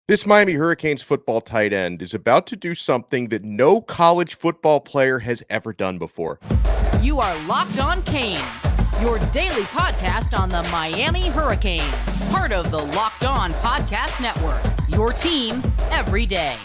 This Miami Hurricanes football tight end is about to do something that no college football player has ever done before. You are Locked On Canes, your daily podcast on the Miami Hurricanes, part of the Locked On Podcast Network, your team every day.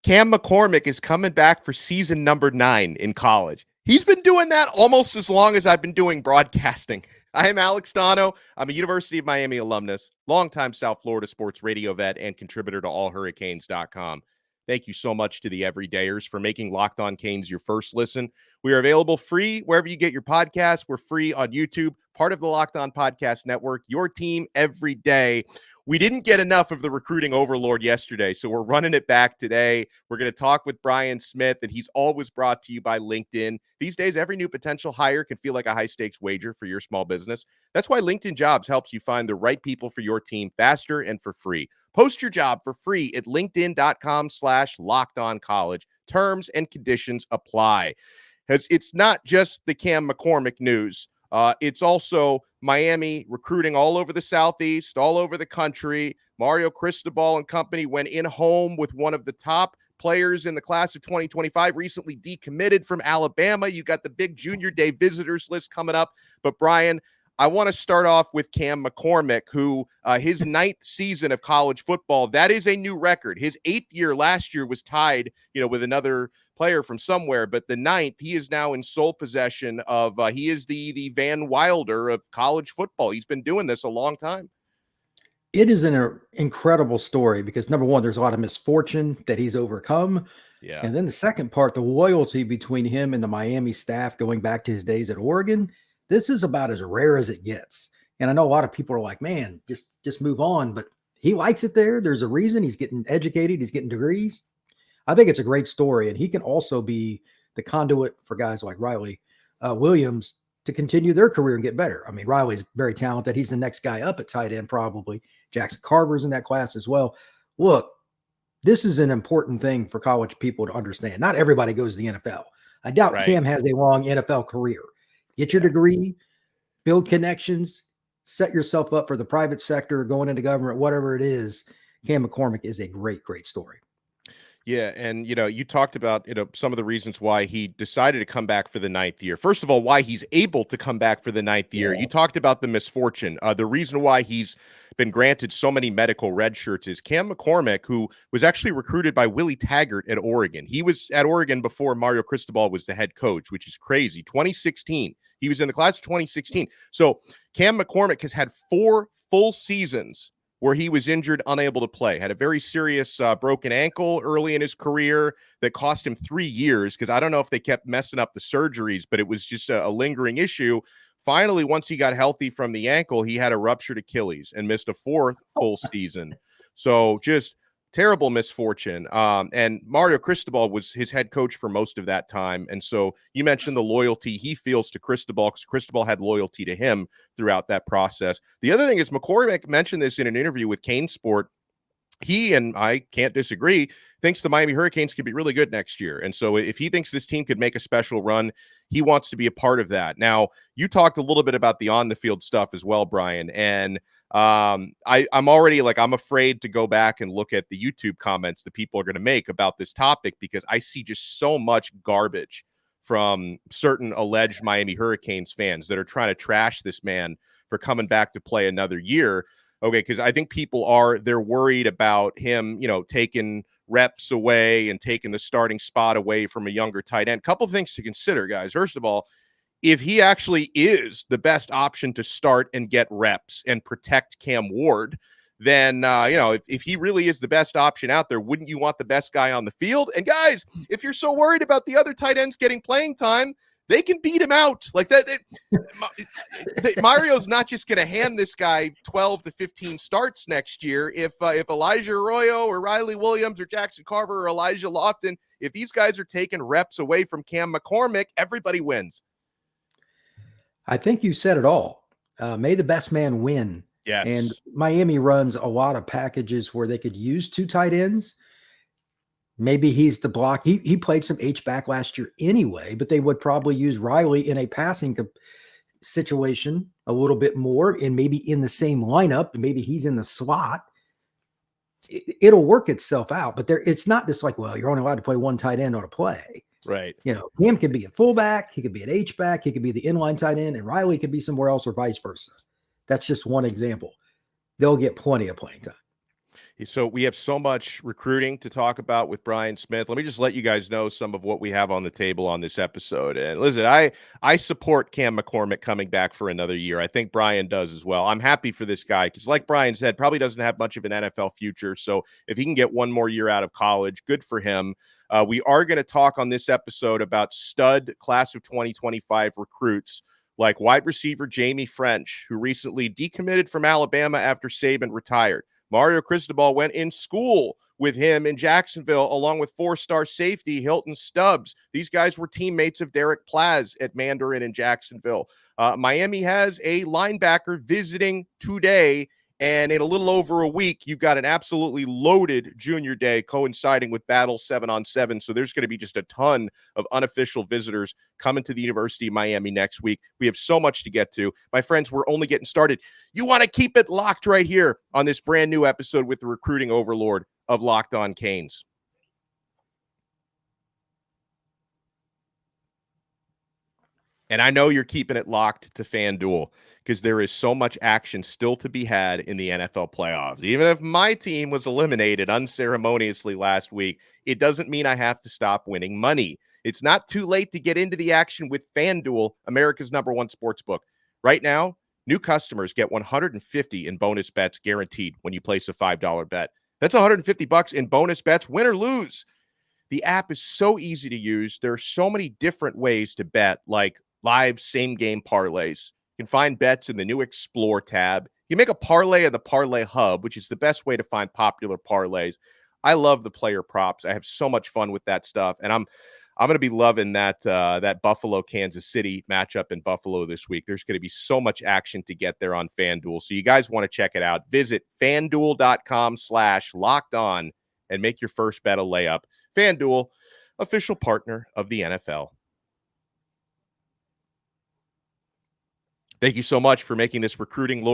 Cam McCormick is coming back for season number 9 in college. He's been doing that almost as long as I've been doing broadcasting. I am Alex Donno. I'm a University of Miami alumnus, longtime South Florida sports radio vet, and contributor to allhurricanes.com. Thank you so much to the everydayers for making Locked On Canes your first listen. We are available free wherever you get your podcasts. We're free on YouTube, part of the Locked On Podcast Network, your team every day. We didn't get enough of the recruiting overlord yesterday, so we're running it back today. We're going to talk with Brian Smith, and he's always brought to you by LinkedIn. These days, every new potential hire can feel like a high-stakes wager for your small business. That's why LinkedIn Jobs helps you find the right people for your team faster and for free. Post your job for free at linkedin.com/lockedoncollege. Terms and conditions apply. It's not just the Cam McCormick news. It's also Miami recruiting all over the Southeast, all over the country. Mario Cristobal and company went in home with one of the top players in the class of 2025, recently decommitted from Alabama. You got the big junior day visitors list coming up. But Brian, I want to start off with Cam McCormick, who his 9th season of college football, that is a new record. His 8th year last year was tied, with another player from somewhere, but the 9th, he is now in sole possession of, he is the Van Wilder of college football. He's been doing this a long time. It is an incredible story because, number one, there's a lot of misfortune that he's overcome. Yeah. And then the second part, the loyalty between him and the Miami staff going back to his days at Oregon. This is about as rare as it gets. And I know a lot of people are like, man, just move on. But he likes it there. There's a reason. He's getting educated. He's getting degrees. I think it's a great story. And he can also be the conduit for guys like Riley Williams to continue their career and get better. I mean, Riley's very talented. He's the next guy up at tight end, probably. Jackson Carver's in that class as well. Look, this is an important thing for college people to understand. Not everybody goes to the NFL. I doubt Cam has a long NFL career. Get your degree, build connections, set yourself up for the private sector, going into government, whatever it is. Cam McCormick is a great, great story. Yeah, and you talked about some of the reasons why he decided to come back for the 9th year. First of all, why he's able to come back for the 9th year. You talked about the misfortune. The reason why he's been granted so many medical red shirts is Cam McCormick, who was actually recruited by Willie Taggart at Oregon. He was at Oregon before Mario Cristobal was the head coach, which is crazy. 2016. He was in the class of 2016. So Cam McCormick has had 4 full seasons where he was injured, unable to play. Had a very serious broken ankle early in his career that cost him 3 years, because I don't know if they kept messing up the surgeries, but it was just a lingering issue. Finally, once he got healthy from the ankle, he had a ruptured Achilles and missed a 4th full season. So just terrible misfortune. And Mario Cristobal was his head coach for most of that time. And so you mentioned the loyalty he feels to Cristobal, because Cristobal had loyalty to him throughout that process. The other thing is McCormick mentioned this in an interview with Kane Sport. He, and I can't disagree, thinks the Miami Hurricanes could be really good next year. And so if he thinks this team could make a special run, he wants to be a part of that. Now, you talked a little bit about the on-the-field stuff as well, Brian, and I'm already I'm afraid to go back and look at the YouTube comments that people are going to make about this topic, because I see just so much garbage from certain alleged Miami Hurricanes fans that are trying to trash this man for coming back to play another year. Okay, because I think they're worried about him, taking reps away and taking the starting spot away from a younger tight end. Couple things to consider, guys. First of all, if he actually is the best option to start and get reps and protect Cam Ward, then, if he really is the best option out there, wouldn't you want the best guy on the field? And guys, if you're so worried about the other tight ends getting playing time, they can beat him out like that. Mario's not just going to hand this guy 12 to 15 starts next year. If Elijah Arroyo or Riley Williams or Jackson Carver or Elijah Lofton, if these guys are taking reps away from Cam McCormick, everybody wins. I think you said it all. May the best man win. Yes. And Miami runs a lot of packages where they could use 2 tight ends. Maybe he's the block. He played some H-back last year anyway, but they would probably use Riley in a passing situation a little bit more, and maybe in the same lineup, and maybe he's in the slot. It'll work itself out, but it's not just like, well, you're only allowed to play one tight end on a play. Right. Cam could be a fullback, he could be an H-back, he could be the inline tight end, and Riley could be somewhere else or vice versa. That's just one example. They'll get plenty of playing time. So we have so much recruiting to talk about with Brian Smith. Let me just let you guys know some of what we have on the table on this episode. And listen, I support Cam McCormick coming back for another year. I think Brian does as well. I'm happy for this guy because, like Brian said, probably doesn't have much of an NFL future. So if he can get one more year out of college, good for him. We are going to talk on this episode about stud class of 2025 recruits like wide receiver Jaime Ffrench, who recently decommitted from Alabama after Saban retired. Mario Cristobal went in school with him in Jacksonville, along with four-star safety Hylton Stubbs. These guys were teammates of Derek Plaz at Mandarin in Jacksonville. Miami has a linebacker visiting today, and in a little over a week, you've got an absolutely loaded junior day coinciding with Battle 7-on-7. So there's going to be just a ton of unofficial visitors coming to the University of Miami next week. We have so much to get to. My friends, we're only getting started. You want to keep it locked right here on this brand new episode with the recruiting overlord of Locked On Canes. And I know you're keeping it locked to FanDuel because there is so much action still to be had in the NFL playoffs. Even if my team was eliminated unceremoniously last week, it doesn't mean I have to stop winning money. It's not too late to get into the action with FanDuel, America's #1 sportsbook. Right now, new customers get $150 in bonus bets guaranteed when you place a $5 bet. That's $150 in bonus bets, win or lose. The app is so easy to use. There are so many different ways to bet, like live same-game parlays. You can find bets in the new Explore tab. You make a parlay of the Parlay Hub, which is the best way to find popular parlays. I love the player props. I have so much fun with that stuff, and I'm going to be loving that Buffalo-Kansas City matchup in Buffalo this week. There's going to be so much action to get there on FanDuel, so you guys want to check it out. Visit FanDuel.com/lockedon and make your first bet a layup. FanDuel, official partner of the NFL. Thank you so much for making this recruiting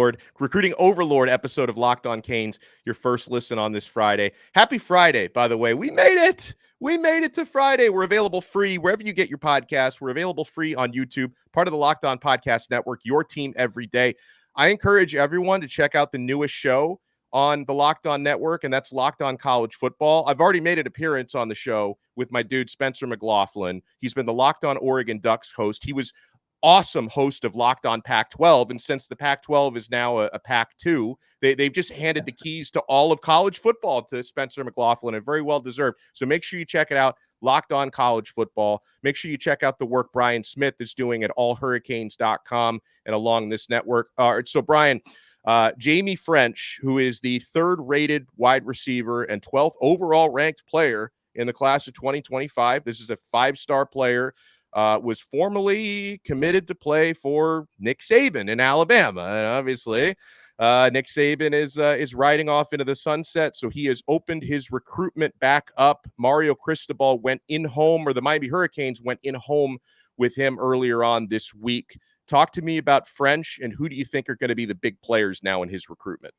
overlord episode of Locked On Canes your first listen on this Friday. Happy Friday, by the way. We made it. We made it to Friday. We're available free wherever you get your podcasts. We're available free on YouTube, part of the Locked On Podcast Network, your team every day. I encourage everyone to check out the newest show on the Locked On Network, and that's Locked On College Football. I've already made an appearance on the show with my dude, Spencer McLaughlin. He's been the Locked On Oregon Ducks host. He was awesome host of Locked On Pac-12, and since the Pac-12 is now a Pac-2, they've just handed the keys to all of college football to Spencer McLaughlin, and very well deserved. So make sure you check it out, Locked On College Football. Make sure you check out the work Brian Smith is doing at allhurricanes.com and along this network. So Brian, Jaime Ffrench, who is the third-rated wide receiver and 12th overall ranked player in the class of 2025. This is a five-star player. Was formerly committed to play for Nick Saban in Alabama. And obviously, Nick Saban is riding off into the sunset, so he has opened his recruitment back up. Mario Cristobal went in home, or the Miami Hurricanes went in home with him earlier on this week. Talk to me about Ffrench, and who do you think are going to be the big players now in his recruitment?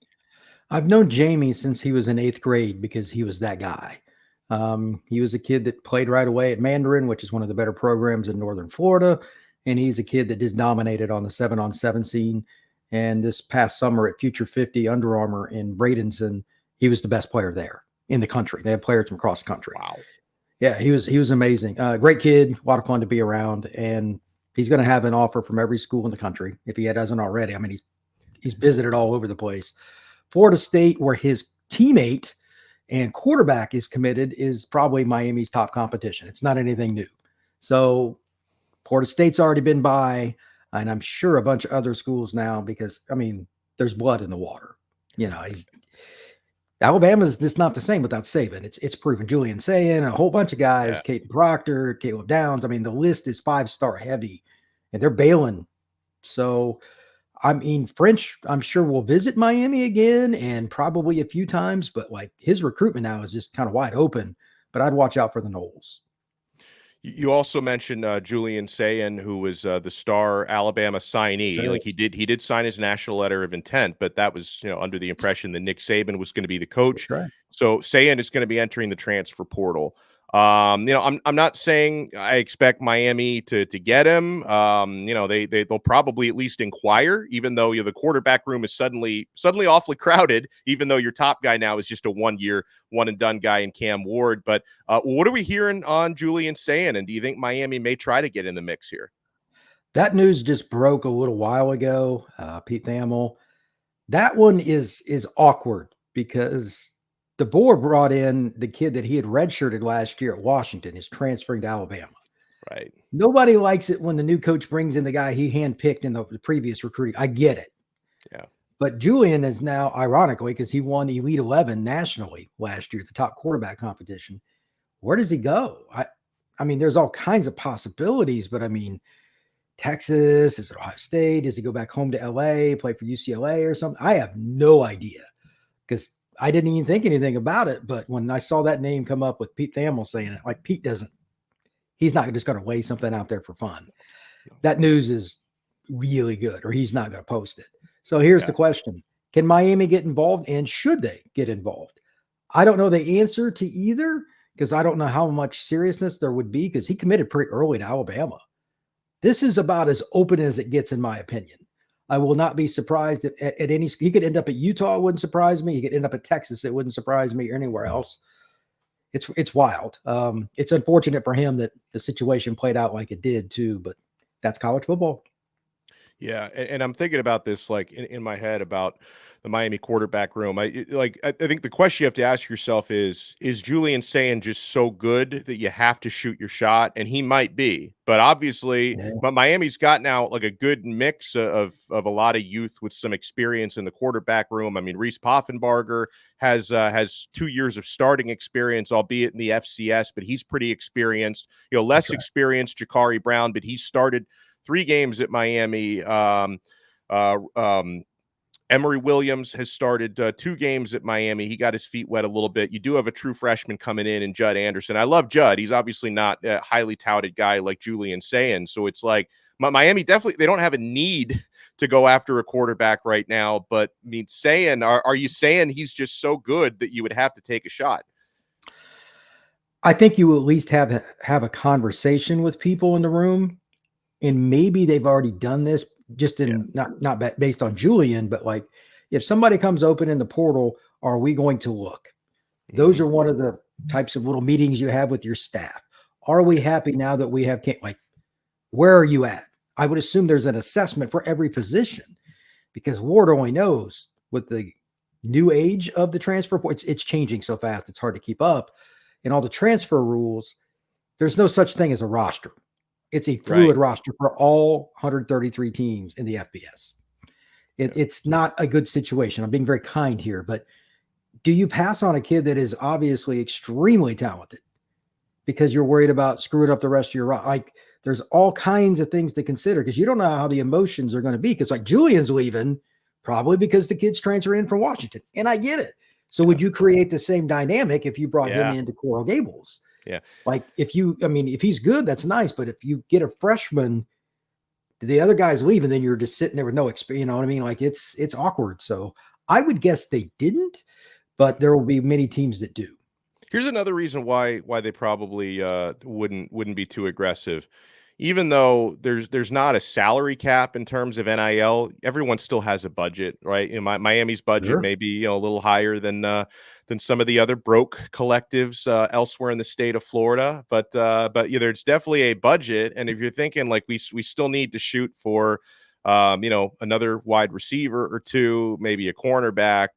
I've known Jaime since he was in 8th grade because he was that guy. He was a kid that played right away at Mandarin, which is one of the better programs in Northern Florida. And he's a kid that just dominated on the 7-on-7 scene. And this past summer at Future 50 Under Armour in Bradenton, he was the best player there in the country. They had players from across the country. Wow. Yeah, he was amazing. Great kid, a lot of fun to be around. And he's going to have an offer from every school in the country if he hasn't already. I mean, he's visited all over the place. Florida State, where his teammate and quarterback is committed, is probably Miami's top competition. It's not anything new. So Florida State's already been by, and I'm sure a bunch of other schools now, because, I mean, there's blood in the water. Alabama's just not the same without Saban. It's proven. Julian Sayin, a whole bunch of guys, Caden Proctor, Caleb Downs. I mean, the list is 5-star heavy, and they're bailing. So, I mean, Ffrench, I'm sure will visit Miami again and probably a few times, but like his recruitment now is just kind of wide open but I'd watch out for the Noles. You also mentioned Julian Sayin, who was the star Alabama signee. Sure. Like he did sign his national letter of intent, but that was under the impression that Nick Saban was going to be the coach. That's right. So Sayin is going to be entering the transfer portal. I'm not saying I expect Miami to get him. They'll probably at least inquire, even though the quarterback room is suddenly awfully crowded, even though your top guy now is just a 1-year, one and done guy in Cam Ward. But what are we hearing on Julian Sayin? And do you think Miami may try to get in the mix here? That news just broke a little while ago. Pete Thamel. That one is awkward because DeBoer brought in the kid that he had redshirted last year at Washington, is transferring to Alabama. Right. Nobody likes it when the new coach brings in the guy he handpicked in the previous recruiting. I get it. Yeah. But Julian is now, ironically, because he won Elite 11 nationally last year at the top quarterback competition. Where does he go? I mean, there's all kinds of possibilities, but I mean, Texas, is it Ohio State? Does he go back home to LA, play for UCLA or something? I have no idea because I didn't even think anything about it. But when I saw that name come up with Pete Thamel saying it, like he's not just going to lay something out there for fun. That news is really good, or he's not going to post it. So here's the question. Can Miami get involved, and should they get involved? I don't know the answer to either because I don't know how much seriousness there would be because he committed pretty early to Alabama. This is about as open as it gets, in my opinion. I will not be surprised at any. He could end up at Utah. It wouldn't surprise me. He could end up at Texas. It wouldn't surprise me, or anywhere else. It's wild. It's unfortunate for him that the situation played out like it did too, but that's college football. Yeah, and I'm thinking about this like in my head about the Miami quarterback room. I think the question you have to ask yourself is Julian Sayin just so good that you have to shoot your shot? And he might be, but obviously, but Miami's got now like a good mix of a lot of youth with some experience in the quarterback room. I mean, Reese Poffenbarger has 2 years of starting experience, albeit in the FCS, but he's pretty experienced. Less experienced Jakari Brown, but he started 3 games at Miami. Emory Williams has started 2 games at Miami. He got his feet wet a little bit. You do have a true freshman coming in Judd Anderson. I love Judd. He's obviously not a highly touted guy like Julian Sayin. So it's like Miami definitely, they don't have a need to go after a quarterback right now. But I mean, Sayin, are you saying he's just so good that you would have to take a shot? I think you will at least have a conversation with people in the room. And maybe they've already done this just in not based on Julian, but like if somebody comes open in the portal, are we going to look? Those are one of the types of little meetings you have with your staff. Are we happy now that we have, like, where are you at? I would assume there's an assessment for every position because Ward only knows with the new age of the transfer point. It's changing so fast. It's hard to keep up. And all the transfer rules, there's no such thing as a roster. It's a fluid roster for all 133 teams in the FBS. It's not a good situation. I'm being very kind here, but do you pass on a kid that is obviously extremely talented because you're worried about screwing up the rest of your roster? Like, there's all kinds of things to consider because you don't know how the emotions are going to be. Because like Julian's leaving probably because the kid's transferring from Washington, and I get it. So would you create the same dynamic if you brought him into Coral Gables? Yeah. Like if he's good, that's nice. But if you get a freshman, the other guy's leaving, then you're just sitting there with no experience. You know what I mean? Like it's awkward. So I would guess they didn't, but there will be many teams that do. Here's another reason why they probably wouldn't be too aggressive. Even though there's not a salary cap in terms of NIL, everyone still has a budget, right? Miami's budget may be a little higher than some of the other broke collectives elsewhere in the state of Florida, but there's definitely a budget. And if you're thinking like we still need to shoot for another wide receiver or 2, maybe a cornerback,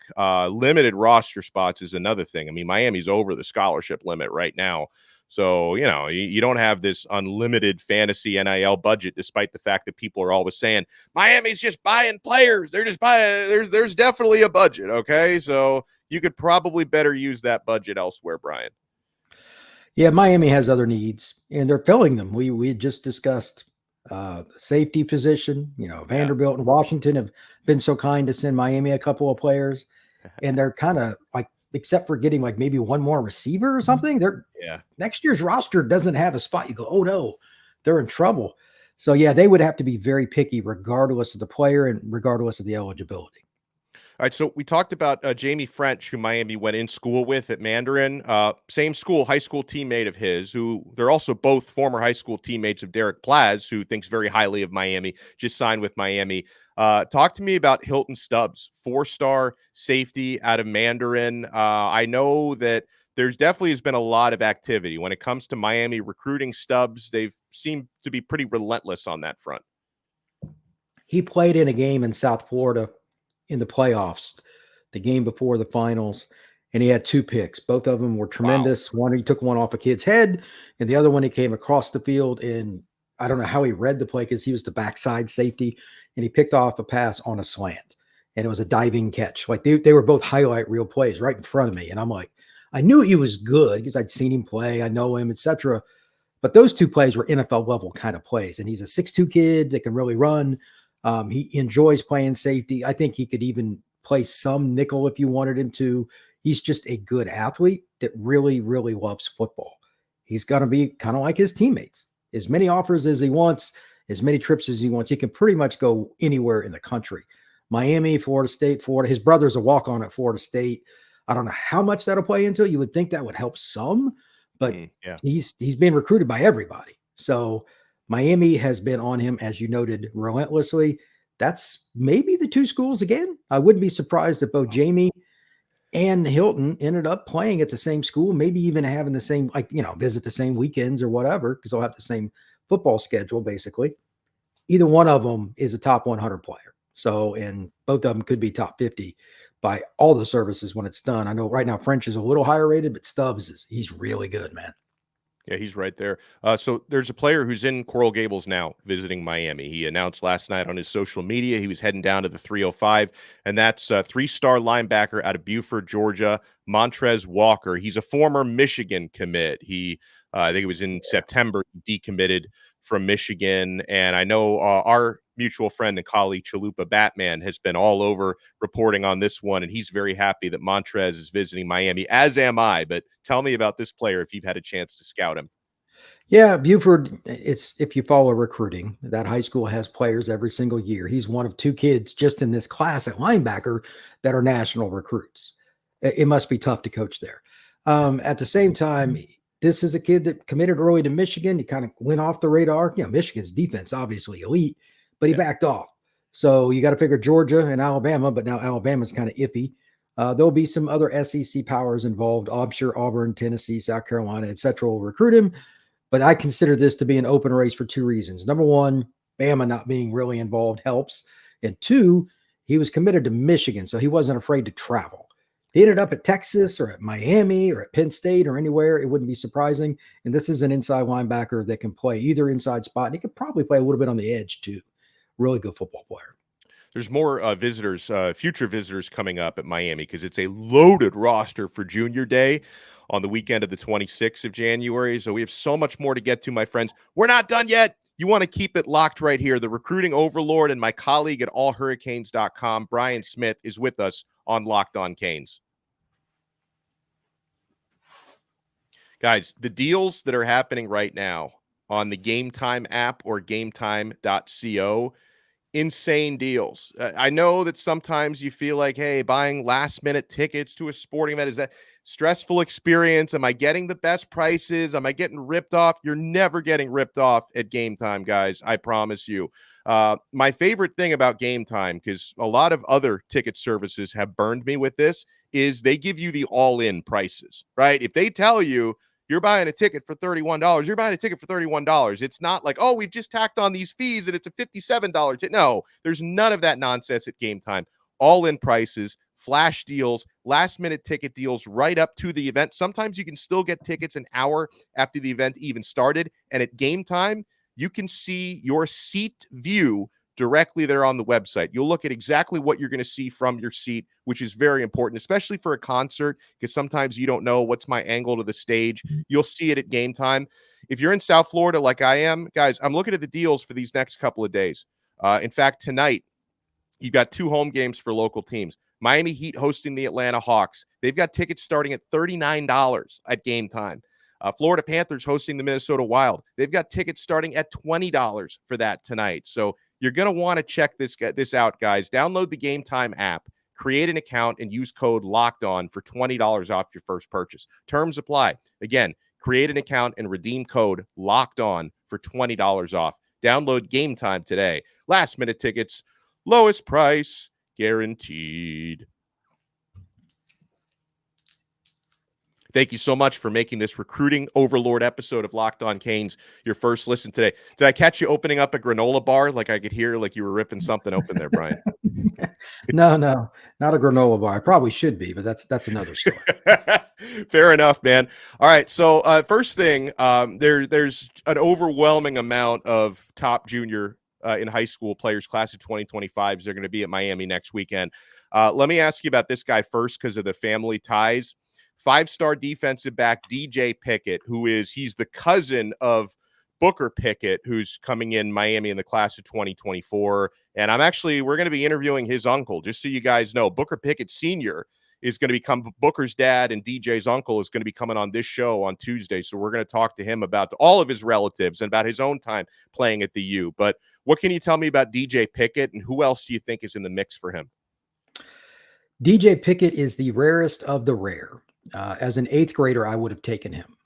limited roster spots is another thing. I mean, Miami's over the scholarship limit right now. So, you don't have this unlimited fantasy NIL budget, despite the fact that people are always saying Miami's just buying players. They're just buying. There's definitely a budget. Okay. So you could probably better use that budget elsewhere, Brian. Yeah. Miami has other needs and they're filling them. We had just discussed safety position. Vanderbilt and Washington have been so kind to send Miami a couple of players, and they're kind of like except for getting like maybe one more receiver or something. Next year's roster doesn't have a spot. You go, oh no, they're in trouble. So yeah, they would have to be very picky regardless of the player and regardless of the eligibility. All right, so we talked about Jaime Ffrench, who Miami went in school with at Mandarin. Same school, high school teammate of his, who they're also both former high school teammates of Derek Plaz, who thinks very highly of Miami, just signed with Miami. Talk to me about Hylton Stubbs, 4-star safety out of Mandarin. I know that there's definitely has been a lot of activity when it comes to Miami recruiting Stubbs. They've seemed to be pretty relentless on that front. He played in a game in South Florida in the playoffs, the game before the finals, and he had 2 picks. Both of them were tremendous. Wow. One, he took one off a kid's head, and the other one, he came across the field, and I don't know how he read the play because he was the backside safety, and he picked off a pass on a slant, and it was a diving catch. Like they were both highlight reel plays right in front of me, and I'm like, I knew he was good because I'd seen him play, I know him, etc. But those 2 plays were NFL level kind of plays, and he's a 6'2" kid that can really run. He enjoys playing safety. I think he could even play some nickel if you wanted him to. He's just a good athlete that really, really loves football. He's going to be kind of like his teammates. As many offers as he wants, as many trips as he wants. He can pretty much go anywhere in the country. Miami, Florida State, Florida. His brother's a walk-on at Florida State. I don't know how much that'll play into it. You would think that would help some, but he's being recruited by everybody. So Miami has been on him, as you noted, relentlessly. That's maybe the 2 schools again. I wouldn't be surprised if both Jaime and Hylton ended up playing at the same school, maybe even having the same, visit the same weekends or whatever, because they'll have the same football schedule, basically. Either one of them is a top 100 player. So, and both of them could be top 50 by all the services when it's done. I know right now Ffrench is a little higher rated, but Stubbs he's really good, man. Yeah, he's right there. So there's a player who's in Coral Gables now visiting Miami. He announced last night on his social media he was heading down to the 305, and that's a 3-star linebacker out of Buford, Georgia, Mantrez Walker. He's a former Michigan commit. I think it was in September, decommitted from Michigan. And I know our mutual friend and colleague, Chalupa Batman, has been all over reporting on this one, and he's very happy that Mantrez is visiting Miami, as am I. But tell me about this player if you've had a chance to scout him. Yeah, Buford, it's if you follow recruiting, that high school has players every single year. He's one of 2 kids just in this class at linebacker that are national recruits. It must be tough to coach there. At the same time, this is a kid that committed early to Michigan. He kind of went off the radar. Michigan's defense, obviously elite, but he backed off. So you got to figure Georgia and Alabama, but now Alabama's kind of iffy. There'll be some other SEC powers involved. I'm sure Auburn, Tennessee, South Carolina, etc. will recruit him. But I consider this to be an open race for 2 reasons. Number one, Bama not being really involved helps. And 2, he was committed to Michigan, so he wasn't afraid to travel. He ended up at Texas or at Miami or at Penn State or anywhere. It wouldn't be surprising. And this is an inside linebacker that can play either inside spot. And he could probably play a little bit on the edge too. Really good football player. There's more future visitors coming up at Miami because it's a loaded roster for Junior Day on the weekend of the 26th of January. So we have so much more to get to, my friends. We're not done yet. You want to keep it locked right here. The recruiting overlord and my colleague at allhurricanes.com, Brian Smith, is with us on Locked On Canes. Guys, the deals that are happening right now on the Game Time app or gametime.co, insane deals. I know that sometimes you feel like, hey, buying last-minute tickets to a sporting event, is that stressful experience? Am I getting the best prices? Am I getting ripped off? You're never getting ripped off at Game Time, guys. I promise you. My favorite thing about Game Time, because a lot of other ticket services have burned me with this, is they give you the all-in prices, right? If they tell you you're buying a ticket for $31, you're buying a ticket for $31. It's not like, oh, we've just tacked on these fees and it's a $57. No, there's none of that nonsense at Game Time. All-in prices, flash deals, last-minute ticket deals right up to the event. Sometimes you can still get tickets an hour after the event even started. And at Game Time, you can see your seat view directly there on the website. You'll look at exactly what you're going to see from your seat, which is very important, especially for a concert, because sometimes you don't know what's my angle to the stage. You'll see it at Game Time. If you're in South Florida like I am, guys, I'm looking at the deals for these next couple of days. In fact, tonight, you've got 2 home games for local teams. Miami Heat hosting the Atlanta Hawks. They've got tickets starting at $39 at game time. Florida Panthers hosting the Minnesota Wild. They've got tickets starting at $20 for that tonight. So you're going to want to check this out, guys. Download the Game Time app, create an account, and use code LOCKEDON for $20 off your first purchase. Terms apply. Again, create an account and redeem code LOCKEDON for $20 off. Download Game Time today. Last minute tickets, lowest price guaranteed. Thank you so much for making this recruiting overlord episode of Locked On Canes your first listen today. Did I catch you opening up a granola bar? Like I could hear like you were ripping something open there, Brian. No, not a granola bar. I probably should be, but that's another story. Fair enough, man. All right. So first thing, there's an overwhelming amount of top junior in high school players, class of 2025s. They're going to be at Miami next weekend. Let me ask you about this guy first because of the family ties. 5-star defensive back DJ Pickett, he's the cousin of Booker Pickett, who's coming in Miami in the class of 2024. And we're going to be interviewing his uncle, just so you guys know. Booker Pickett Sr. is going to become Booker's dad, and DJ's uncle is going to be coming on this show on Tuesday. So we're going to talk to him about all of his relatives and about his own time playing at the U. But what can you tell me about DJ Pickett, and who else do you think is in the mix for him? DJ Pickett is the rarest of the rare. As an 8th grader, I would have taken him.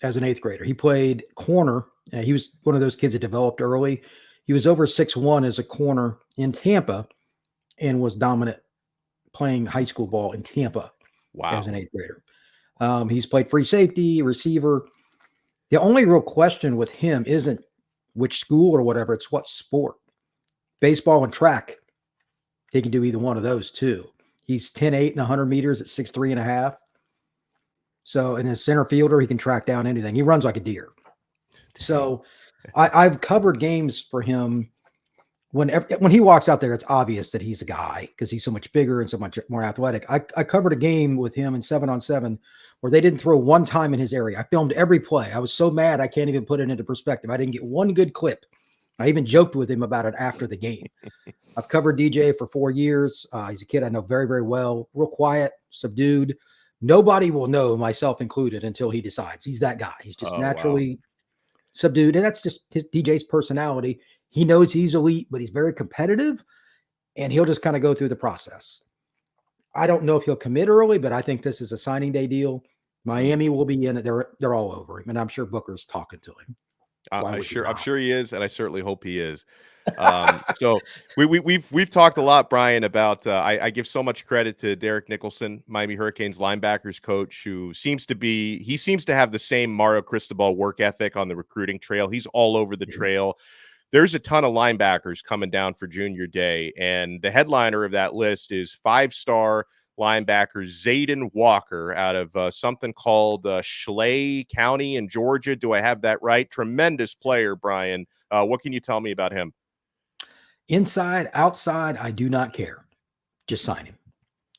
As an 8th grader, he played corner. He was one of those kids that developed early. He was over 6'1" as a corner in Tampa and was dominant playing high school ball in Tampa. Wow. As an 8th grader. He's played free safety, receiver. The only real question with him isn't which school or whatever. It's what sport. Baseball and track. He can do either one of those too. He's 10'8" in 100 meters at 6'3.5". So in his center fielder, he can track down anything. He runs like a deer. So I've covered games for him. When he walks out there, it's obvious that he's a guy because he's so much bigger and so much more athletic. I covered a game with him in 7-on-7 where they didn't throw one time in his area. I filmed every play. I was so mad I can't even put it into perspective. I didn't get one good clip. I even joked with him about it after the game. I've covered DJ for 4 years. He's a kid I know very, very well. Real quiet, subdued. Nobody will know, myself included, until he decides. He's that guy. He's just naturally subdued. And that's just DJ's personality. He knows he's elite, but he's very competitive. And he'll just kind of go through the process. I don't know if he'll commit early, but I think this is a signing day deal. Miami will be in it. They're all over him. And I'm sure Booker's talking to him. I'm sure he is, and I certainly hope he is. So we've talked a lot, Brian, about I give so much credit to Derek Nicholson, Miami Hurricanes linebackers coach, who seems to have the same Mario Cristobal work ethic on the recruiting trail. He's all over the trail. There's a ton of linebackers coming down for junior day, and the headliner of that list is 5-star linebacker Zayden Walker out of something called Schley County in Georgia. Do I have that right? Tremendous player, Brian. What can you tell me about him? Inside, outside, I do not care. Just sign him.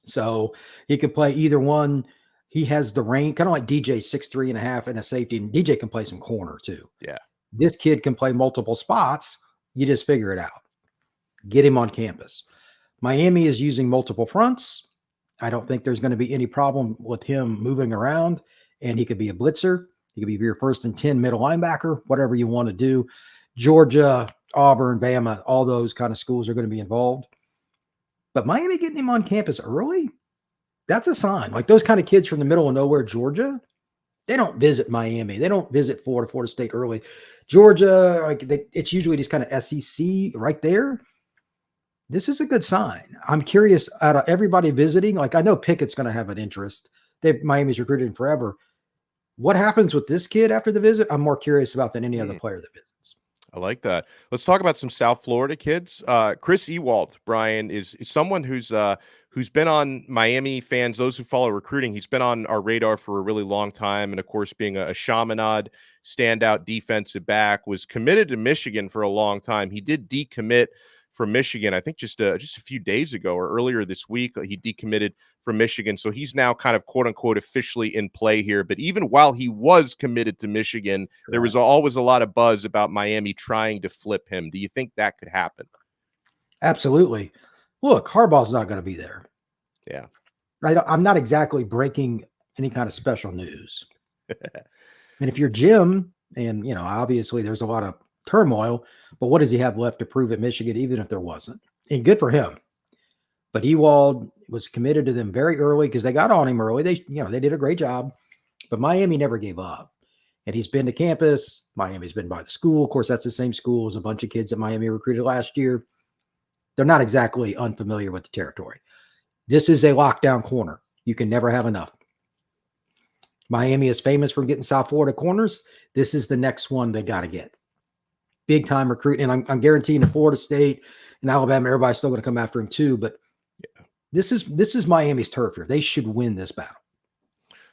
So he could play either one. He has the range, kind of like DJ 6'3.5" and a safety. And DJ can play some corner too. Yeah. This kid can play multiple spots. You just figure it out. Get him on campus. Miami is using multiple fronts. I don't think there's going to be any problem with him moving around, and he could be a blitzer. He could be your 1st and 10 middle linebacker, whatever you want to do. Georgia, Auburn, Bama, all those kind of schools are going to be involved. But Miami getting him on campus early, that's a sign. Like those kind of kids from the middle of nowhere, Georgia, they don't visit Miami. They don't visit Florida State early. Georgia, it's usually just kind of SEC right there. This is a good sign. I'm curious, out of everybody visiting, like I know Pickett's going to have an interest. Miami's recruited him forever. What happens with this kid after the visit? I'm more curious about than any other player that visits. I like that. Let's talk about some South Florida kids. Chris Ewald, Brian, is someone who's been on Miami fans, those who follow recruiting. He's been on our radar for a really long time. And of course, being a Chaminade standout defensive back, was committed to Michigan for a long time. He did decommit from Michigan, I think just a few days ago or earlier this week. He decommitted from Michigan. So he's now kind of quote unquote officially in play here. But even while he was committed to Michigan, there was always a lot of buzz about Miami trying to flip him. Do you think that could happen? Absolutely. Look, Harbaugh's not going to be there. Yeah. I'm not exactly breaking any kind of special news. And if you're Jim, and obviously there's a lot of turmoil, but what does he have left to prove at Michigan, even if there wasn't? And good for him. But Ewald was committed to them very early because they got on him early. They did a great job, but Miami never gave up. And he's been to campus. Miami's been by the school. Of course, that's the same school as a bunch of kids that Miami recruited last year. They're not exactly unfamiliar with the territory. This is a lockdown corner. You can never have enough. Miami is famous for getting South Florida corners. This is the next one they got to get. Big time recruit. And I'm guaranteeing that Florida State and Alabama, everybody's still going to come after him too. But this is Miami's turf here. They should win this battle.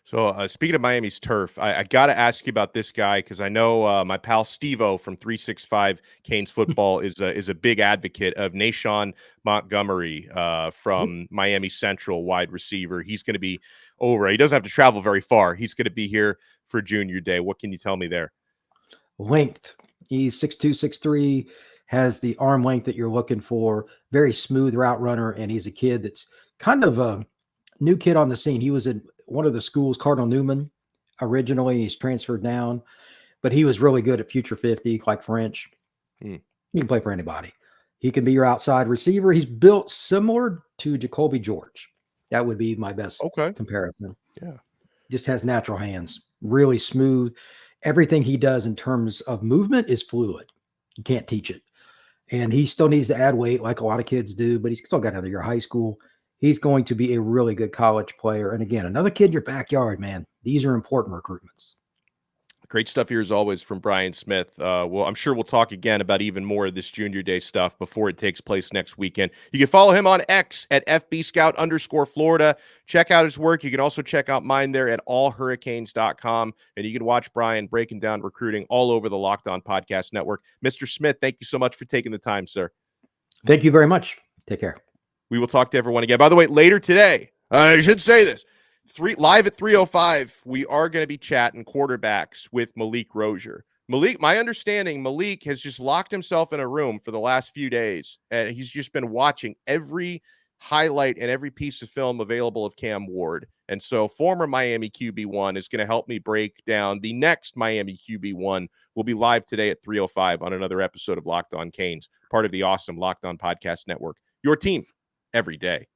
So speaking of Miami's turf, I got to ask you about this guy because I know my pal Steve-O from 365 Canes Football is a big advocate of Naeshaun Montgomery from Miami Central, wide receiver. He's going to be over. He doesn't have to travel very far. He's going to be here for Junior Day. What can you tell me there? Length. He's 6'2", 6'3", has the arm length that you're looking for. Very smooth route runner, and he's a kid that's kind of a new kid on the scene. He was in one of the schools, Cardinal Newman, originally. He's transferred down, but he was really good at Future 50, like Ffrench. He can play for anybody. He can be your outside receiver. He's built similar to Jacoby George. That would be my best comparison. Yeah. Just has natural hands, really smooth. Everything he does in terms of movement is fluid. You can't teach it. And he still needs to add weight like a lot of kids do, but he's still got another year of high school. He's going to be a really good college player. And again, another kid in your backyard, man. These are important recruitments. Great stuff here as always from Brian Smith. Well, I'm sure we'll talk again about even more of this Junior Day stuff before it takes place next weekend. You can follow him on X at FBScout_Florida. Check out his work. You can also check out mine there at allhurricanes.com. And you can watch Brian breaking down recruiting all over the Locked On Podcast Network. Mr. Smith, thank you so much for taking the time, sir. Thank you very much. Take care. We will talk to everyone again. By the way, later today, I should say this, live at 3:05, we are going to be chatting quarterbacks with Malik Rozier. My understanding, Malik has just locked himself in a room for the last few days, and he's just been watching every highlight and every piece of film available of Cam Ward. And so former Miami QB1 is going to help me break down the next Miami QB1. We'll be live today at 3:05 on another episode of Locked On Canes, part of the awesome Locked On Podcast Network. Your team every day.